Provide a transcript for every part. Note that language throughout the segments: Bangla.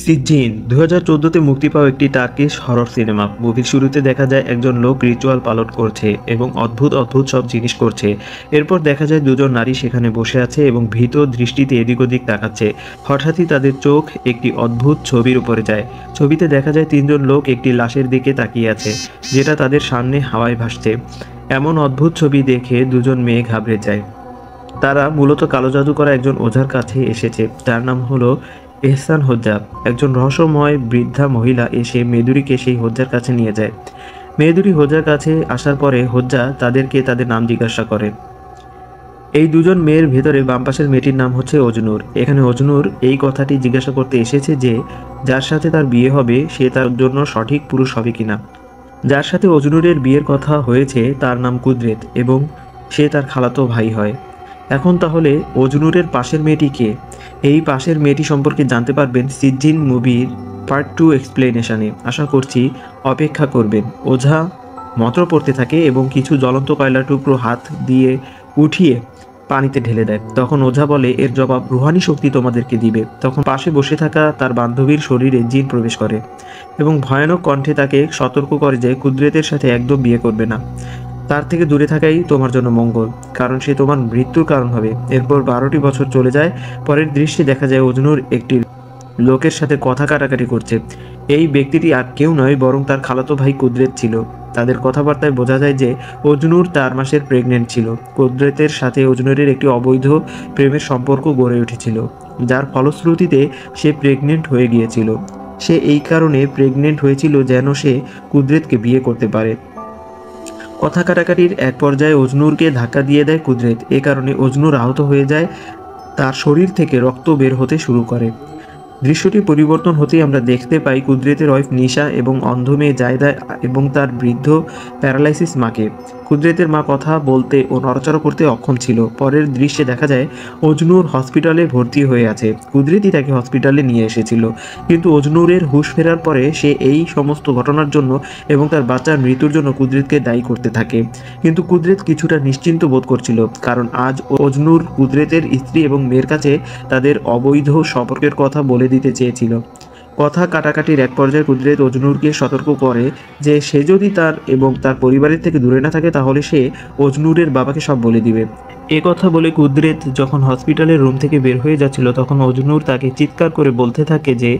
সিজিন 2014-তে মুক্তি পাওয়া একটি টার্কিশ হরর সিনেমা। মুভির শুরুতে দেখা যায় একজন লোক রিচুয়াল পালন করছে এবং অদ্ভুত অদ্ভুত সব জিনিস করছে। এরপর দেখা যায় দুজন নারী সেখানে বসে আছে এবং ভীত দৃষ্টিতে এদিক ওদিক তাকাচ্ছে। হঠাৎই তাদের চোখ একটি অদ্ভুত ছবির উপরে যায়। ছবিতে দেখা যায় তিনজন লোক একটি লাশের দিকে তাকিয়ে আছে, যেটা তাদের সামনে হাওয়ায় ভাসছে। এমন অদ্ভুত ছবি দেখে দুজন মেয়ে ঘাবড়ে যায়। তারা মূলত কালো জাদু করা একজন ওঝার কাছে এসেছে, যার নাম হলো এহসান হোজ্জা। একজন রহস্যময় বৃদ্ধা মহিলা এসে মেহেদুরিকে সেই হোজ্জার কাছে নিয়ে যায়। মেহেদুরি হোজ্জার কাছে আসার পরে হোজ্জা তাদেরকে তাদের নাম জিজ্ঞাসা করে। এই দুজন মেয়ের ভেতরে বাম পাশের মেয়েটির নাম হচ্ছে অজনুর। এখানে অজনুর এই কথাটি জিজ্ঞাসা করতে এসেছে যে যার সাথে তার বিয়ে হবে সে তার জন্য সঠিক পুরুষ হবে কিনা। যার সাথে অজনুরের বিয়ের কথা হয়েছে তার নাম কুদরেত এবং সে তার খালাতো ভাই হয়। এখন তাহলে অজনুরের পাশের মেয়েটি কে? এই পাশের মেয়েটি সম্পর্কে জানতে পারবেন সিজিন মুভির পার্ট 2 এক্সপ্লেনেশনে। আশা করছি অপেক্ষা করবেন। ওঝা মন্ত্র পড়তে থাকে এবং কিছু জ্বলন্ত কয়লার টুকরো হাত দিয়ে উঠিয়ে পানিতে ঢেলে দেয়। তখন ওঝা বলে এর জবাব রুহানি শক্তি তোমাদেরকে দিবে। তখন পাশে বসে থাকা তার বান্ধবীর শরীরে জিন প্রবেশ করে এবং ভয়ানক কণ্ঠে তাকে সতর্ক করে যে কুদরতের সাথে একদম বিয়ে করবে না। তার থেকে দূরে থাকাই তোমার জন্য মঙ্গল, কারণ সে তোমার মৃত্যুর কারণ হবে। এরপর 12টি বছর চলে যায়। পরের দৃশ্যে দেখা যায় অজনুর একটি লোকের সাথে কথা কাটাকাটি করছে। এই ব্যক্তিটি আর কেউ নয় বরং তার খালাতো ভাই কুদরেত ছিল। তাদের কথাবার্তায় বোঝা যায় যে অজনুর 4 মাসের প্রেগনেন্ট ছিল। কুদরেতের সাথে অজনুরের একটি অবৈধ প্রেমের সম্পর্ক গড়ে উঠেছিল, যার ফলশ্রুতিতে সে প্রেগনেন্ট হয়ে গিয়েছিল। সে এই কারণে প্রেগনেন্ট হয়েছিল যেন সে কুদরেতকে বিয়ে করতে পারে। কথা কাটাকাটির এক পর্যায়ে অজনুরকে ধাক্কা দিয়ে দেয় কুদরেত। এ কারণে অজনুর আহত হয়ে যায়, তার শরীর থেকে রক্ত বের হতে শুরু করে। দৃশ্যটি পরিবর্তন হতেই আমরা দেখতে পাই কুদরেতের ওয়াইফ নিশা এবং অন্ধ মেয়ে জায়দা এবং তার বৃদ্ধ প্যারালাইসিস মাকে। কুদরেতের মা কথা বলতে ও নড়াচড়া করতে অক্ষম ছিল। পরের দৃশ্যে দেখা যায় অজনুর হসপিটালে ভর্তি হয়ে আছে। কুদরেতই তাকে হসপিটালে নিয়ে এসেছিল, কিন্তু অজনুরের হুঁশ ফেরার পরে সে এই সমস্ত ঘটনার জন্য এবং তার বাচ্চার মৃত্যুর জন্য কুদরেতকে দায়ী করতে থাকে। কিন্তু কুদরেত কিছুটা নিশ্চিন্ত বোধ করছিল, কারণ আজ অজনুর কুদরেতের স্ত্রী এবং মেয়ের কাছে তাদের অবৈধ সম্পর্কের কথা বলে দিতে চেয়েছিল। কথা কাটাকাটির এক পর্যায়ে কুদরেত অজনুরকে সতর্ক করে যে সে যদি তার এবং তার পরিবারের থেকে দূরে না থাকে তাহলে সে অজনুরের বাবাকে সব বলে দিবে। এ কথা বলে কুদরেত যখন হসপিটালের রুম থেকে বের হয়ে যাচ্ছিল তখন অজনুর তাকে চিৎকার করে বলতে থাকে যে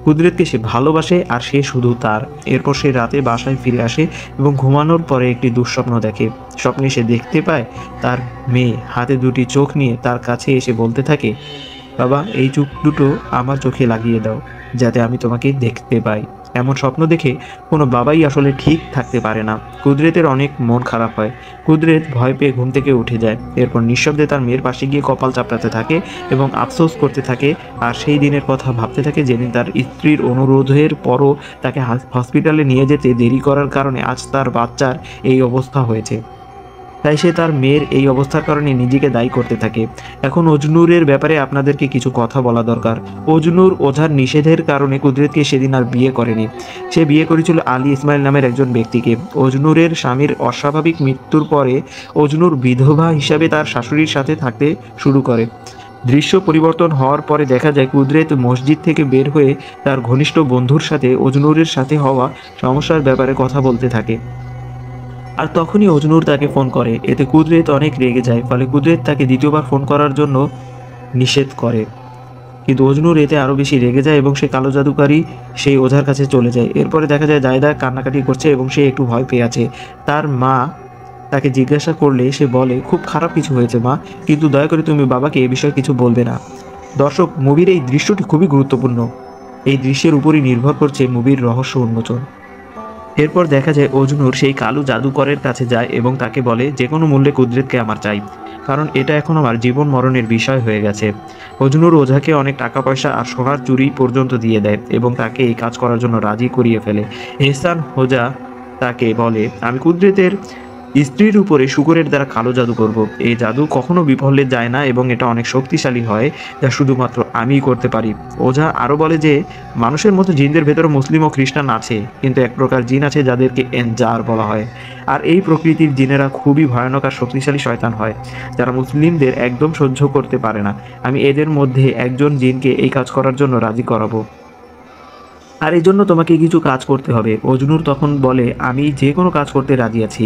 কুদরেতকে সে ভালোবাসে আর সে শুধু তার। এরপর সে রাতে বাসায় ফিরে আসে এবং ঘুমানোর পরে একটি দুঃস্বপ্ন দেখে। স্বপ্নে সে দেখতে পায় তার মেয়ে হাতে দুটি চোখ নিয়ে তার কাছে এসে বলতে থাকে, বাবা এই চোখ দুটো আমার চোখে লাগিয়ে দাও যাতে আমি তোমাকে দেখতে পাই। এমন স্বপ্ন দেখে কোনো বাবাই আসলে ঠিক থাকতে পারে না। কুদরেতের অনেক মন খারাপ হয়। কুদরেত ভয় পেয়ে ঘুম থেকে উঠে যায়। এরপর নিঃশব্দে তার মেয়ের পাশে গিয়ে কপাল চাপড়াতে থাকে এবং আফসোস করতে থাকে আর সেই দিনের কথা ভাবতে থাকে যেদিন তার স্ত্রীর অনুরোধের পরও তাকে হসপিটালে নিয়ে যেতে দেরি করার কারণে আজ তার বাচ্চার এই অবস্থা হয়েছে। তাই সে তার মেয়ের এই অবস্থার কারণে নিজেকে দায়ী করতে থাকে। এখন অজনুরের ব্যাপারে আপনাদেরকে কিছু কথা বলা দরকার। অজনুর ওঝার নিষেধের কারণে কুদরতকে সেদিন আর বিয়ে করেনি। সে বিয়ে করেছিল আলী ইসমাইল নামের একজন ব্যক্তিকে। অজনুরের স্বামীর অস্বাভাবিক মৃত্যুর পরে অজনুর বিধবা হিসাবে তার শাশুড়ির সাথে থাকতে শুরু করে। দৃশ্য পরিবর্তন হওয়ার পরে দেখা যায় কুদরত মসজিদ থেকে বের হয়ে তার ঘনিষ্ঠ বন্ধুর সাথে অজনুরের সাথে হওয়া সমস্যার ব্যাপারে কথা বলতে থাকে। আর তখনই অজনুর তাকে ফোন করে। এতে কুদরত অনেক রেগে যায়, ফলে কুদরত তাকে দ্বিতীয়বার ফোন করার জন্য নিষেধ করে। কিন্তু অজনুর এতে আরও বেশি রেগে যায় এবং সে কালো জাদুকারী সেই ওঝার কাছে চলে যায়। এরপরে দেখা যায় জায়দা কান্নাকাটি করছে এবং সে একটু ভয় পেয়ে আছে। তার মা তাকে জিজ্ঞাসা করলে সে বলে, খুব খারাপ কিছু হয়েছে মা, কিন্তু দয়া করে তুমি বাবাকে এ বিষয়ে কিছু বলবে না। দর্শক, মুভির এই দৃশ্যটি খুবই গুরুত্বপূর্ণ। এই দৃশ্যের উপরই নির্ভর করছে মুভির রহস্য উন্মোচন। এরপর দেখা যায় অজনুর সেই কালো জাদুকরের কাছে যায় এবং তাকে বলে যে কোনো মূল্যে কুদরতকে আমার চাই, কারণ এটা এখন আমার জীবন মরণের বিষয় হয়ে গেছে। অজনুর ওঝাকে অনেক টাকা পয়সা আর সোনার চুরি পর্যন্ত দিয়ে দেয় এবং তাকে এই কাজ করার জন্য রাজি করিয়ে ফেলে। এহসান হোজা তাকে বলে, আমি কুদরতের স্ত্রীর উপরে শুকরের দ্বারা কালো জাদু করব। এই জাদু কখনো বিফলে যায় না এবং এটা অনেক শক্তিশালী হয়, যা শুধুমাত্র আমিই করতে পারি। ওঝা আরও বলে যে মানুষের মতো জিনদের ভেতরে মুসলিম ও খ্রিস্টান আছে, কিন্তু এক প্রকার জিন আছে যাদেরকে এনজার বলা হয়। আর এই প্রকৃতির জিনেরা খুবই ভয়ানক আর শক্তিশালী শয়তান হয়, যারা মুসলিমদের একদম সহ্য করতে পারে না। আমি এদের মধ্যে একজন জিনকে এই কাজ করার জন্য রাজি করাবো। আর এই জন্য তোমাকে কিছু কাজ করতে হবে। অজনুর তখন বলে, আমি যে কোনো কাজ করতে রাজি আছি।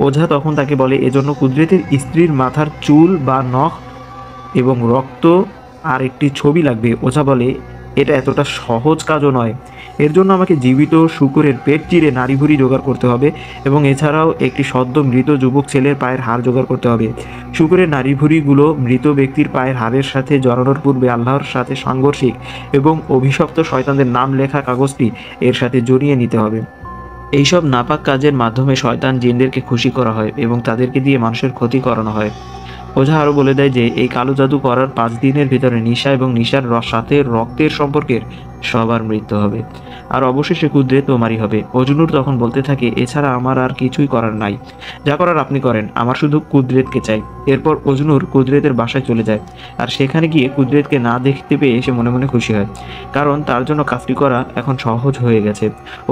ওঝা তখন তাকে বলে, এজন্য কুদরতের স্ত্রীর মাথার চুল বা নখ এবং রক্ত আর একটি ছবি লাগবে। ওঝা বলে, এটা এতটা সহজ কাজও নয়। এর জন্য আমাকে জীবিত শূকরের পেট চিরে নাড়িভুড়ি জোগাড় করতে হবে এবং এছাড়াও একটি সদ্য মৃত যুবক ছেলের পায়ের হাড় জোগাড় করতে হবে। শূকরের নাড়িভুড়িগুলো মৃত ব্যক্তির পায়ের হাড়ের সাথে জড়ানোর পূর্বে আল্লাহর সাথে সাংঘর্ষিক এবং অভিশপ্ত শয়তানদের নাম লেখা কাগজটি এর সাথে জড়িয়ে নিতে হবে। এইসব নাপাক কাজের মাধ্যমে শয়তান জিনদেরকে খুশি করা হয় এবং তাদেরকে দিয়ে মানুষের ক্ষতি করানো হয়। ওঝা আরও বলে দেয় যে এই কালো জাদু করার 5 দিনের ভিতরে নিশা এবং নিশার সাথে রক্তের সম্পর্কের সবার মৃত্যু হবে, আর অবশেষে কুদরত তোমারই হবে। অজনুর তখন বলতে থাকে, এছাড়া আমার আর কিছুই করার নাই, যা করার আপনি করেন, আমার শুধু কুদরতকে চাই। এরপর অজনুর কুদরতের বাসায় চলে যায়, আর সেখানে গিয়ে কুদরতকে না দেখতে পেয়ে সে মনে মনে খুশি হয়, কারণ তার জন্য কাজটি করা এখন সহজ হয়ে গেছে।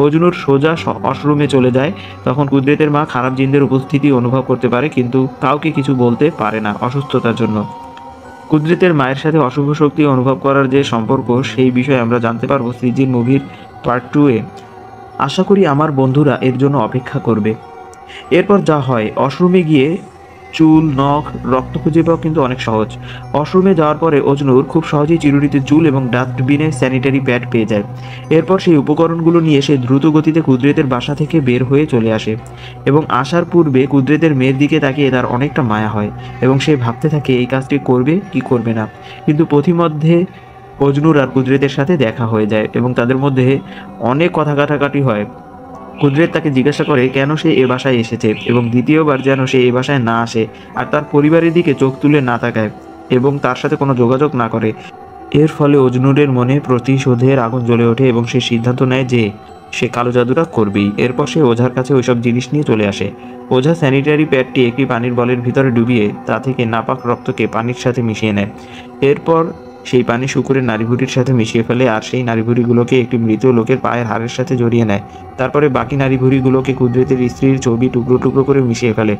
অজনুর সোজা অশরুমে চলে যায়। তখন কুদরতের মা খারাপ জিনদের উপস্থিতি অনুভব করতে পারে, কিন্তু কাউকে কিছু বলতে পারে না অসুস্থতার জন্য। কুদরতের মায়ের সাথে অশুভ শক্তি অনুভব করার যে সম্পর্ক, সেই বিষয়ে আমরা জানতে পারবো সৃজিন মুভির পার্ট 2-এ। আশা করি আমার বন্ধুরা এর জন্য অপেক্ষা করবে। এরপর যা হয়, অশরুমে গিয়ে চুল, নখ, রক্ত খুঁজে পাওয়া কিন্তু অনেক সহজ। অশরুমে যাওয়ার পরে অজনুর খুব সহজেই চিরুনিতে চুল এবং ডাস্টবিনে স্যানিটারি প্যাড পেয়ে যায়। এরপর সেই উপকরণগুলো নিয়ে সে দ্রুত গতিতে কুদরতের বাসা থেকে বের হয়ে চলে আসে এবং আসার পূর্বে কুদরতের মেয়ের দিকে তাকিয়ে তার অনেকটা মায়া হয় এবং সে ভাবতে থাকে এই কাজটি করবে কি করবে না। কিন্তু পথিমধ্যে অজনুর আর কুদরতের সাথে দেখা হয়ে যায় এবং তাদের মধ্যে অনেক কথা কাটাকাটি হয়। কুদরত তাকে জিজ্ঞাসা করে কেন সে এ বাসায় এসেছে এবং দ্বিতীয়বার যেন সে এ বাসায় না আসে আর তার পরিবারের দিকে চোখ তুলে না তাকায় এবং তার সাথে কোনো যোগাযোগ না করে। এর ফলে অজনুরের মনে প্রতিশোধের আগুন জ্বলে ওঠে এবং সে সিদ্ধান্ত নেয় যে সে কালো জাদুটা করবেই। এরপর সে ওঝার কাছে ওইসব জিনিস নিয়ে চলে আসে। ওঝা স্যানিটারি প্যাডটি একটি পানির বলের ভিতরে ডুবিয়ে তা থেকে নাপাক রক্তকে পানির সাথে মিশিয়ে নেয়। এরপর সেই পানি শূকরের নাড়িভুঁড়ির সাথে মিশিয়ে ফেলে আর সেই নাড়িভুঁড়িগুলোকে একটি মৃত লোকের পায়ের হাড়ের সাথে জড়িয়ে নেয়। তারপরে বাকি নাড়িভুঁড়িগুলোকে কুদরতের স্ত্রীর ছবি টুকরো টুকরো করে মিশিয়ে ফেলে।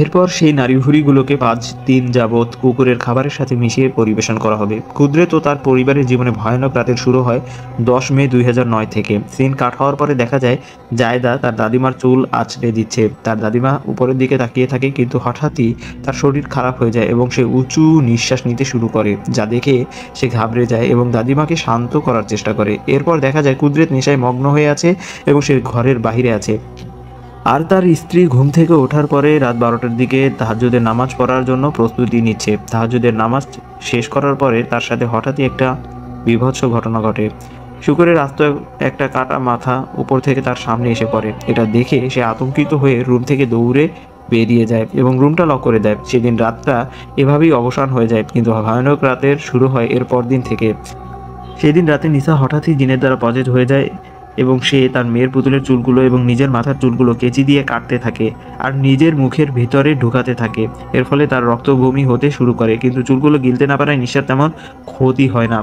এরপর সেই নাড়িভুঁড়িগুলোকে 5 দিন যাবৎ কুকুরের খাবারের সাথে মিশিয়ে পরিবেশন করা হবে। কুদরত ও তার পরিবারের জীবনে ভয়ানক রাতের শুরু হয় 10 মে 2009 থেকে। সিন কাট হওয়ার পরে দেখা যায় জায়দা তার দাদিমার চুল আঁচড়ে দিচ্ছে। তার দাদিমা উপরের দিকে তাকিয়ে থাকে, কিন্তু হঠাৎই তার শরীর খারাপ হয়ে যায় এবং সে উঁচু নিঃশ্বাস নিতে শুরু করে, যা দেখে সে ঘাবড়ে যায় এবং দাদিমাকে শান্ত করার চেষ্টা করে। এরপর দেখা যায় কুদরত নেশায় মগ্ন হয়ে আছে এবং সে ঘরের বাইরে আছে। আর তার স্ত্রী ঘুম থেকে ওঠার পরে রাত 12টার দিকে তাহাজ্জুদের নামাজ পড়ার জন্য প্রস্তুতি নিচ্ছে। তাহাজ্জুদের নামাজ শেষ করার পরে তার সাথে হঠাৎই একটা বীভৎস ঘটনা ঘটে। শুকরের আস্ত একটা কাটা মাথা উপর থেকে তার সামনে এসে পড়ে। এটা দেখে সে আতঙ্কিত হয়ে রুম থেকে দৌড়ে বেরিয়ে যায় এবং রুমটা লক করে দেয়। সেদিন রাতটা এভাবেই অবসান হয়ে যায়, কিন্তু ভয়ানক রাতের শুরু হয় এর পরদিন থেকে। সেদিন রাতে নিসা হঠাৎই জিনের দ্বারা পজেজ হয়ে যায় এবং সে তার মেয়ের পুতুলের চুলগুলো এবং নিজের মাথার চুলগুলো কেচি দিয়ে কাটতে থাকে আর নিজের মুখের ভিতরে ঢুকাতে থাকে। এর ফলে তার রক্ত বমি হতে শুরু করে, কিন্তু চুলগুলো গিলতে না পারায় নিশার তেমন ক্ষতি হয় না।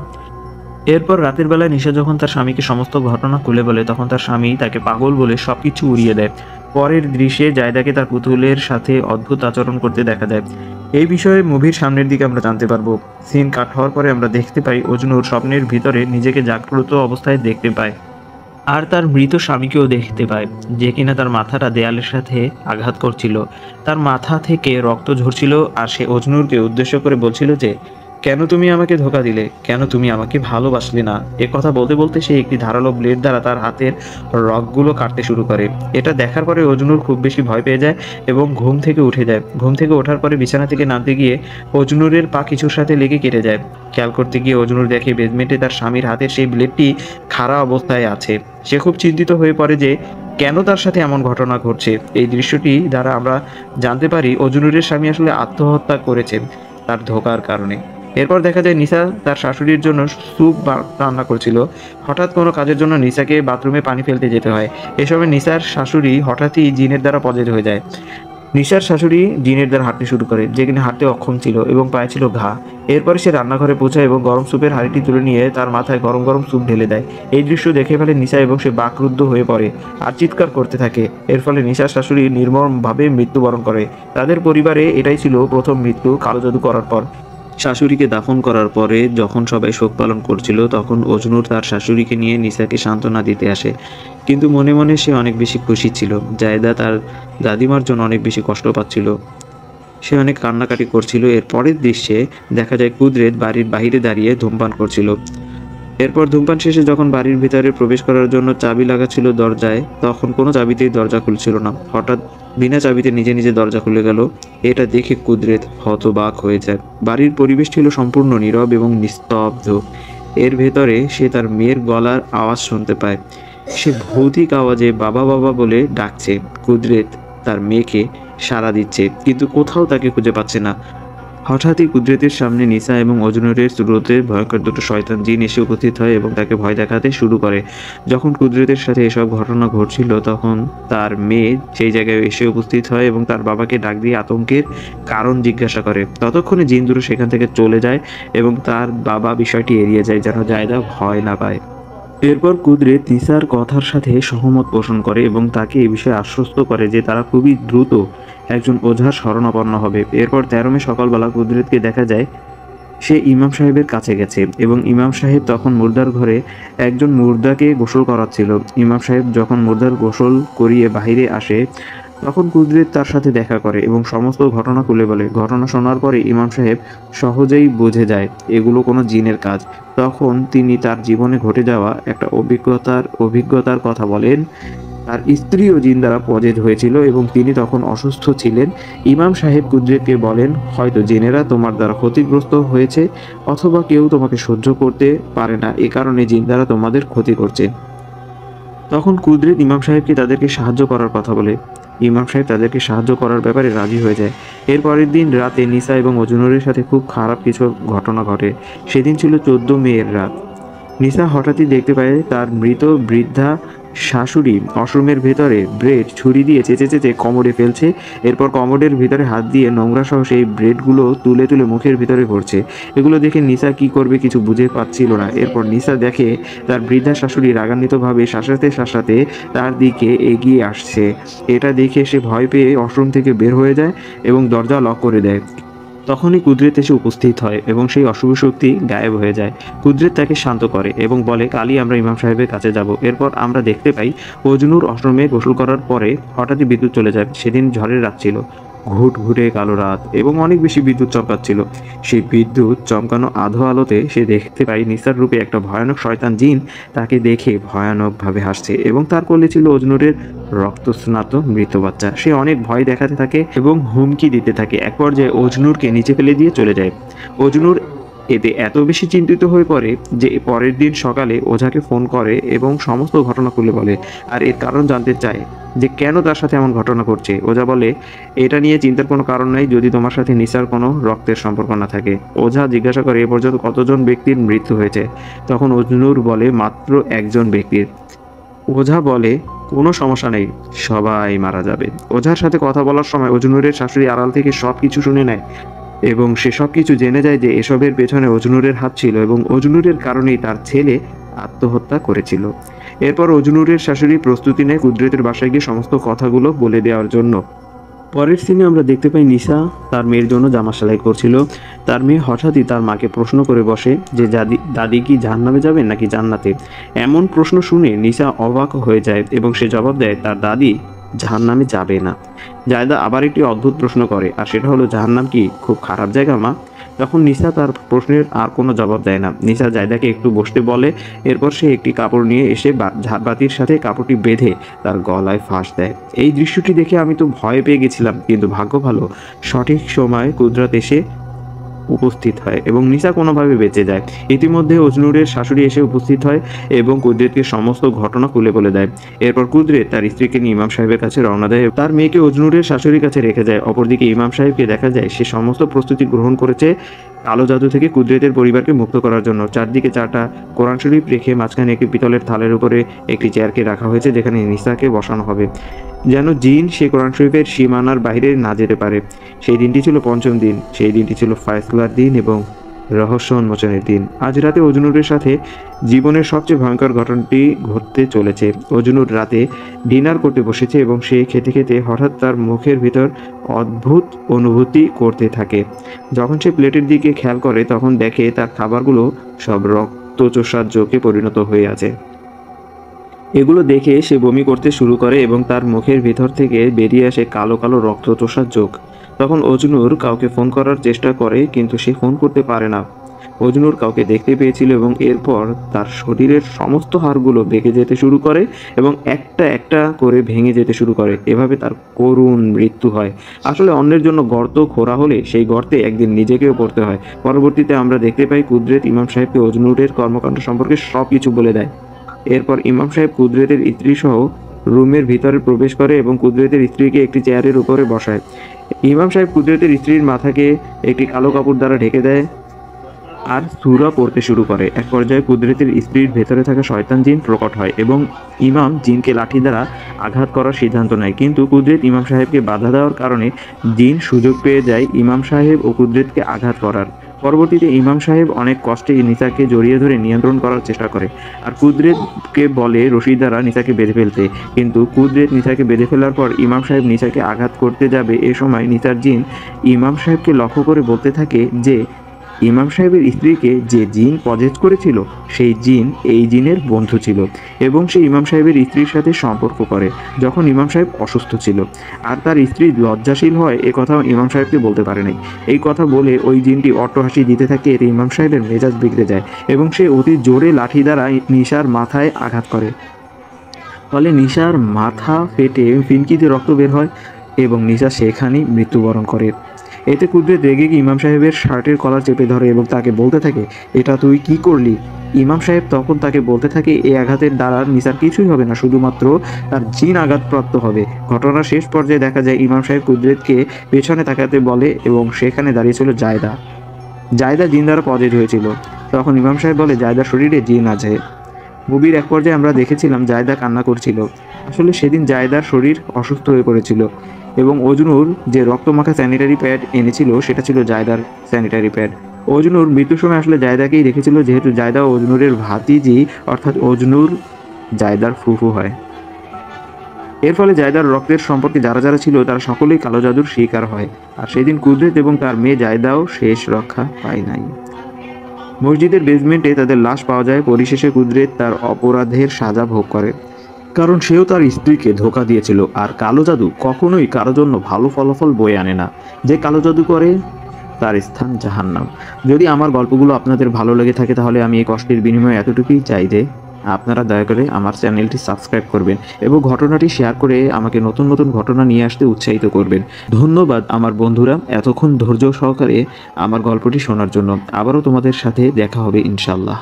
এরপর রাতের বেলায় নিশা যখন তার স্বামীকে সমস্ত ঘটনা খুলে বলে, তখন তার স্বামী তাকে পাগল বলে সবকিছু উড়িয়ে দেয়। পরের দৃশ্যে জায়দাকে তার পুতুলের সাথে অদ্ভুত আচরণ করতে দেখা যায়। এই বিষয়ে মুভির সামনের দিকে আমরা জানতে পারবো। সিন কাট হওয়ার পরে আমরা দেখতে পাই অজনুর স্বপ্নের ভিতরে নিজেকে জাগ্রত অবস্থায় দেখতে পায় আর তার মৃত স্বামীকেও দেখতে পায়, যে কিনা তার মাথাটা দেয়ালের সাথে আঘাত করছিল। তার মাথা থেকে রক্ত ঝরছিল আর সে অজনুরকে উদ্দেশ্য করে বলছিল যে, কেন তুমি আমাকে ধোঁকা দিলে, কেন তুমি আমাকে ভালোবাসলে না। এ কথা বলতে বলতে সে একটি ধারালো ব্লেড দ্বারা তার হাতের রগগুলো কাটতে শুরু করে। এটা দেখার পরে অজনুর খুব বেশি ভয় পেয়ে যায় এবং ঘুম থেকে উঠে যায়। ঘুম থেকে ওঠার পরে বিছানা থেকে নামতে গিয়ে অজনুরের পা কিছুর সাথে লেগে কেটে যায়। খেয়াল করতে গিয়ে অজনুর দেখে বেজমেন্টে তার স্বামীর হাতের সেই ব্লেডটি খাড়া অবস্থায় আছে। সে খুব চিন্তিত হয়ে পড়ে যে কেন তার সাথে এমন ঘটনা ঘটছে। এই দৃশ্যটি দ্বারা আমরা জানতে পারি অজনুরের স্বামী আসলে আত্মহত্যা করেছেন তার ধোঁকার কারণে। এরপর দেখা যায় নিসা তার শাশুড়ির জন্য স্যুপ রান্না করছিল। হঠাৎ কোনো কাজের জন্য নিসাকে বাথরুমে পানি ফেলতে যেতে হয়। এ সময় নিসার শাশুড়ি হঠাৎই জিনের দ্বারা পজেজ হয়ে যায়। নিসার শাশুড়ি জিনের দ্বারা হাঁটতে শুরু করে, যে কিনা হাঁটতে অক্ষম ছিল এবং পায়ে ছিল ঘা। এরপরে সে রান্নাঘরে পৌঁছায় এবং গরম স্যুপের হাঁড়িটি তুলে নিয়ে তার মাথায় গরম গরম স্যুপ ঢেলে দেয়। এই দৃশ্য দেখে ফেলে নিসা এবং সে বাকরুদ্ধ হয়ে পড়ে আর চিৎকার করতে থাকে। এর ফলে নিসার শাশুড়ি নির্মমভাবে মৃত্যুবরণ করে। তাদের পরিবারে এটাই ছিল প্রথম মৃত্যু কালো জাদু করার পর। শাশুড়িকে দাফন করার পরে যখন সবাই শোক পালন করছিল তখন অজনুর তার শাশুড়িকে নিয়ে নিসাকে সান্ত্বনা দিতে আসে, কিন্তু মনে মনে সে অনেক বেশি খুশি ছিল। জায়দা তার দাদিমার জন্য অনেক বেশি কষ্ট পাচ্ছিল, সে অনেক কান্নাকাটি করছিল। এর পরের দৃশ্যে দেখা যায় কুদরত বাড়ির বাইরে দাঁড়িয়ে ধূমপান করছিল। এরপর ধূমপান শেষে যখন বাড়ির ভিতরে প্রবেশ করার জন্য চাবি লাগাচ্ছিল দরজায়, তখন কোনো চাবিতেই দরজা খুলছিল না। হঠাৎ বিনা চাবিতে নিজে নিজে দরজা খুলে গেল। এটা দেখে কুদরত হতবাক হয়ে যায়। বাড়ির পরিবেশ ছিল সম্পূর্ণ নীরব এবং নিস্তব্ধ। এর ভেতরে সে তার মেয়ের গলার আওয়াজ শুনতে পায়। সে ভৌতিক আওয়াজে বাবা বাবা বলে ডাকছে। কুদরত তার মেয়েকে সাড়া দিচ্ছে, কিন্তু কোথাও তাকে খুঁজে পাচ্ছে না। হঠাৎই কুদরতের সামনে নিসা এবং অজনরের স্রোতে ভয়ঙ্কর দুটো শয়তান জিন এসে উপস্থিত হয় এবং তাকে ভয় দেখাতে শুরু করে। যখন কুদরতের সাথে এসব ঘটনা ঘটছিল তখন তার মেয়ে সেই জায়গায় এসে উপস্থিত হয় এবং তার বাবাকে ডাক দিয়ে আতঙ্কের কারণ জিজ্ঞাসা করে। ততক্ষণে জিন দুটো সেখান থেকে চলে যায় এবং তার বাবা বিষয়টি এড়িয়ে যায় যেন জায়দা ভয় না পায়। এরপর কুদরত নিসার কথার সাথে সহমত পোষণ করে এবং তাকে এই বিষয়ে আশ্বস্ত করে যে তারা খুবই দ্রুত একজন ওঝার শরণাপন্ন হবে। এরপর 13 মে সকালবেলা কুদরতকে দেখা যায় সে ইমাম সাহেবের কাছে গেছে এবং ইমাম সাহেব তখন মুর্দার ঘরে একজন মুর্দাকে গোসল করাচ্ছিল। ইমাম সাহেব যখন মুর্দার গোসল করিয়ে বাইরে আসে তখন কুদরত তার সাথে দেখা করে এবং সমস্ত ঘটনা খুলে বলে। ঘটনা শোনার পরে ইমাম সাহেব সহজেই বুঝে যায় এগুলো কোনো জিনের কাজ। তখন তিনি তার জীবনে ঘটে যাওয়া একটা অভিজ্ঞতার কথা বলেন। তার স্ত্রীও জিন দ্বারা পজেজ হয়েছিল এবং তিনি তখন অসুস্থ ছিলেন। ইমাম সাহেব কুদরতকে বলেন, হয়তো জিনেরা তোমার দ্বারা ক্ষতিগ্রস্ত হয়েছে অথবা কেউ তোমাকে সহ্য করতে পারে না, এ কারণে জিন দ্বারা তোমাদের ক্ষতি করছে। তখন কুদরত ইমাম সাহেবকে তাদেরকে সাহায্য করার কথা বলে। ইমাম সাহেব তাদেরকে সাহায্য করার ব্যাপারে রাজি হয়ে যায়। এর পরের দিন রাতে নিসা এবং অজনুরের সাথে খুব খারাপ কিছু ঘটনা ঘটে। সেদিন ছিল 14 মের রাত। নিসা হঠাৎই দেখতে পায় তার মৃত বৃদ্ধা শাশুড়ি ওয়াশরুমের ভেতরে ব্রেড ছুরি দিয়ে চেঁচে চেঁচে কমোডে ফেলছে। এরপর কমোডের ভিতরে হাত দিয়ে নোংরা সহ সেই ব্রেডগুলো তুলে তুলে মুখের ভিতরে ভরছে। এগুলো দেখে নিসা কি করবে কিছু বুঝে পাচ্ছিল না। এরপর নিসা দেখে তার বৃদ্ধা শাশুড়ি রাগান্বিতভাবে শাসাতে শাসাতে তার দিকে এগিয়ে আসছে। এটা দেখে সে ভয় পেয়ে ওয়াশরুম থেকে বের হয়ে যায় এবং দরজা লক করে দেয়। তখনই কুদরত এসে উপস্থিত হয় এবং সেই অশুভ শক্তি গায়েব হয়ে যায়। কুদরত তাকে শান্ত করে এবং বলে, কালই আমরা ইমাম সাহেবের কাছে যাব। এরপর আমরা দেখতে পাই অজনুর ওয়াশরুমে গোসল করার পরে হঠাৎই বিদ্যুৎ চলে যায়। সেদিন ঝড়ের রাত ছিল, ঘুটঘুটে কালো রাত এবং অনেক বেশি বিদ্যুৎ চমকাচ্ছিল। সেই বিদ্যুৎ চমকানো আধো আলোতে সে দেখতে পায় নিসার রূপে একটা ভয়ানক শয়তান জিন তাকে দেখে ভয়ানকভাবে হাসছে এবং তার কোলে ছিল অজনুরের রক্তস্নাত মৃত বাচ্চা। সে অনেক ভয় দেখাতে থাকে এবং হুমকি দিতে থাকে। এক পর্যায়ে অজনুরকে নিচে ফেলে দিয়ে চলে যায়। অজনুর এতে এত বেশি চিন্তিত হয়ে পড়ে যে পরের দিন সকালে ওঝাকে ফোন করে এবং সমস্ত ঘটনা খুলে বলে আর এর কারণ জানতে চায় যে কেন তার সাথে এমন ঘটনা ঘটছে। ওঝা বলে, এটা নিয়ে চিন্তার কোনো কারণ নাই যদি তোমার সাথে নিসার কোনো রক্তের সম্পর্ক না থাকে। ওঝা জিজ্ঞাসা করে, এ পর্যন্ত কতজন ব্যক্তির মৃত্যু হয়েছে? তখন অজনুর বলে, মাত্র একজন ব্যক্তির। ওঝা বলে, কোনো সমস্যা নেই, সবাই মারা যাবে। ওঝার সাথে কথা বলার সময় অজনুরের শাশুড়ি আড়াল থেকে সব কিছু শুনে নেয় এবং সে সব কিছু জেনে যায় যে এসবের পেছনে অজনুরের হাত ছিল এবং অজনুরের কারণেই তার ছেলে আত্মহত্যা করেছিল। এরপর অজনুরের শাশুড়ি প্রস্তুতি নেয় কুদরতের বাসায় গিয়ে সমস্ত কথাগুলো বলে দেওয়ার জন্য। পরের সিনে আমরা দেখতে পাই নিসা তার মেয়ের জন্য জামা সেলাই করছিল। তার মেয়ে হঠাৎই তার মাকে প্রশ্ন করে বসে যে দাদি কি জাহান্নামে যাবে নাকি জান্নাতে। এমন প্রশ্ন শুনে নিসা অবাক হয়ে যায় এবং সে জবাব দেয় তার দাদি জাহান্নামে যাবে না। জায়দা আবার একটি অদ্ভুত প্রশ্ন করে, আর সেটা হলো, জাহান্নাম কি খুব খারাপ জায়গা মা? তখন নিসা তার প্রশ্নের আর কোনো জবাব দেয় না। নিসা জায়দাকে একটু বসতে বলে। এরপর সে একটি কাপড় নিয়ে এসে ঝাড়বাতির সাথে কাপড়টি বেঁধে তার গলায় ফাঁস দেয়। এই দৃশ্যটি দেখে আমি তো ভয় পেয়ে গেছিলাম, কিন্তু ভাগ্য ভালো সঠিক সময় কুদরত এসে উপস্থিত হয় এবং নিসা কোনোভাবে বেঁচে যায়। ইতিমধ্যে অজনুরের শাশুড়ি এসে উপস্থিত হয় এবং কুদরতকে সমস্ত ঘটনা খুলে বলে দেয়। এরপর কুদরত তার স্ত্রীকে নিয়ে ইমাম সাহেবের কাছে রওনা দেয়। তার মেয়েকে অজনুরের শাশুড়ির কাছে রেখে যায়। অপরদিকে ইমাম সাহেবকে দেখা যায় সে সমস্ত প্রস্তুতি গ্রহণ করেছে কালো জাদু থেকে কুদরতের পরিবারকে মুক্ত করার জন্য। চারদিকে 4টা কোরআন শরীফ রেখে মাঝখানে একটি পিতলের থালের উপরে একটি চেয়ারকে রাখা হয়েছে যেখানে নিসাকে বসানো হবে, যেন জিন সে কোরআন শরীফের সীমানার বাইরে না যেতে পারে। সেই দিনটি ছিল 5ম দিন। সেই দিনটি ছিল ফয়সলার দিন এবং রহস্য উন্মোচনের দিন। আজ রাতে অজনুরের সাথে জীবনের সবচেয়ে ভয়ঙ্কর ঘটনাটি ঘটতে চলেছে। অজনুর রাতে ডিনার করতে বসেছে এবং সে খেতে খেতে হঠাৎ তার মুখের ভিতর অদ্ভুত অনুভূতি করতে থাকে। যখন সে প্লেটের দিকে খেয়াল করে তখন দেখে তার খাবারগুলো সব রক্তচোষার জোকে পরিণত হয়ে আছে। এগুলো দেখে সে বমি করতে শুরু করে এবং তার মুখের ভিতর থেকে বেরিয়ে আসে কালো কালো রক্তচোষার জোক। তখন অজনুর কাউকে ফোন করার চেষ্টা করে কিন্তু সে ফোন করতে পারে না। অজনুর কাউকে দেখতে পেয়েছিল এবং এরপর তার শরীরের সমস্ত হাড়গুলো বেঁকে যেতে শুরু করে এবং একটা একটা করে ভেঙে যেতে শুরু করে। এভাবে তার করুণ মৃত্যু হয়। আসলে অন্যের জন্য গর্ত খোঁড়া হলে সেই গর্তে একদিন নিজেকেও পড়তে হয়। পরবর্তীতে আমরা দেখতে পাই কুদরত ইমাম সাহেবকে অজনুরের কর্মকাণ্ড সম্পর্কে সব কিছু বলে দেয়। এরপর ইমাম সাহেব কুদরতের স্ত্রী সহ রুমের ভিতরে প্রবেশ করে এবং কুদরতের স্ত্রীকে একটি চেয়ারের উপরে বসায়। ইমাম সাহেব কুদরতের স্ত্রীর মাথাকে একটি কালো কাপড় দ্বারা ঢেকে দেয় আর সূরা পড়তে শুরু করে। এক পর্যায়ে কুদরতের স্ত্রীর ভেতরে থাকা শয়তান জিন প্রকট হয় এবং ইমাম জিনকে লাঠি দ্বারা আঘাত করার সিদ্ধান্ত নেয়, কিন্তু কুদরত ইমাম সাহেবকে বাধা দেওয়ার কারণে জিন সুযোগ পেয়ে যায় ইমাম সাহেব ও কুদরতকে আঘাত করার। পরবর্তীতে ইমাম সাহেব অনেক কষ্টে নিসাকে জড়িয়ে ধরে নিয়ন্ত্রণ করার চেষ্টা করে আর কুদরতকে বলে রশি দ্বারা নিসাকে বেঁধে ফেলতে, কিন্তু কুদরত নিসাকে বেঁধে ফেলার পর ইমাম সাহেব নিসাকে আঘাত করতে যাবে। এ সময় নিসার জিন ইমাম সাহেবকে লক্ষ্য করে বলতে থাকে যে ইমাম সাহেবের স্ত্রীকে যে জিন পজেস করেছিল সেই জিন এই জিনের বন্ধু ছিল এবং সে ইমাম সাহেবের স্ত্রীর সাথে সম্পর্ক করে যখন ইমাম সাহেব অসুস্থ ছিল, আর তার স্ত্রী লজ্জাশীল হয় এ কথাও ইমাম সাহেবকে বলতে পারে নাই। এই কথা বলে ওই জিনটি অট্টহাসি দিতে থাকে। এতে ইমাম সাহেবের মেজাজ বিগড়ে যায় এবং সে অতি জোরে লাঠি দ্বারা নিশার মাথায় আঘাত করে। ফলে নিশার মাথা ফেটে ফিনকিতে রক্ত বের হয় এবং নিশা সেখানেই মৃত্যুবরণ করে। এতে কুদরত রেগে গিয়ে ইমাম সাহেবের শার্টের কলার চেপে ধরে এবং তাকে বলতে থাকে, এটা তুই কি করলি? ইমাম সাহেব তখন তাকে বলতে থাকে এই আঘাতের দ্বারা নিসার কিছুই হবে না, শুধুমাত্র তার জিন আঘাতপ্রাপ্ত হবে। ঘটনার শেষ পর্যায়ে দেখা যায় ইমাম সাহেব কুদরতকে পেছনে তাকাতে বলে এবং সেখানে দাঁড়িয়ে ছিল জায়দা। জায়দা জিন দ্বারা পজেজ হয়েছিল। তখন ইমাম সাহেব বলে জায়দার শরীরে জিন আছে। মুভির এক পর্যায়ে আমরা দেখেছিলাম জায়দা কান্না করছিল। আসলে সেদিন জায়দার শরীর অসুস্থ হয়ে পড়েছিল এবং অজনুর যে রক্তমাখা স্যানিটারি প্যাড এনেছিল সেটা ছিল জায়দার স্যানিটারি প্যাড। অজনুর মৃত্যুর সময় আসলে জায়দাকেই রেখেছিল, যেহেতু জায়দা অজনুরের ভাতিজি অর্থাৎ অজনুর জায়দার ফুফু হয়। এর ফলে জায়দার রক্তের সম্পর্কে যারা যারা ছিল তারা সকলেই কালো জাদুর শিকার হয়, আর সেদিন কুদরত এবং তার মেয়ে জায়দাও শেষ রক্ষা পায় নাই। মসজিদের বেসমেন্টে তাদের লাশ পাওয়া যায়। পরিশেষে কুদরত তার অপরাধের সাজা ভোগ করে, কারণ সেও তার স্ত্রীকে ধোঁকা দিয়েছিল। আর কালো জাদু কখনোই কারো জন্য ভালো ফলাফল বয়ে আনে না। যে কালো জাদু করে তার স্থান জাহান্নাম। যদি আমার গল্পগুলো আপনাদের ভালো লেগে থাকে তাহলে আমি এই কষ্টের বিনিময়ে এতটুকুই চাই যে আপনারা দয়া করে আমার চ্যানেলটি সাবস্ক্রাইব করবেন এবং ঘটনাটি শেয়ার করে আমাকে নতুন নতুন ঘটনা নিয়ে আসতে উৎসাহিত করবেন। ধন্যবাদ আমার বন্ধুরা এতক্ষণ ধৈর্য সহকারে আমার গল্পটি শোনার জন্য। আবারও তোমাদের সাথে দেখা হবে ইনশাল্লাহ।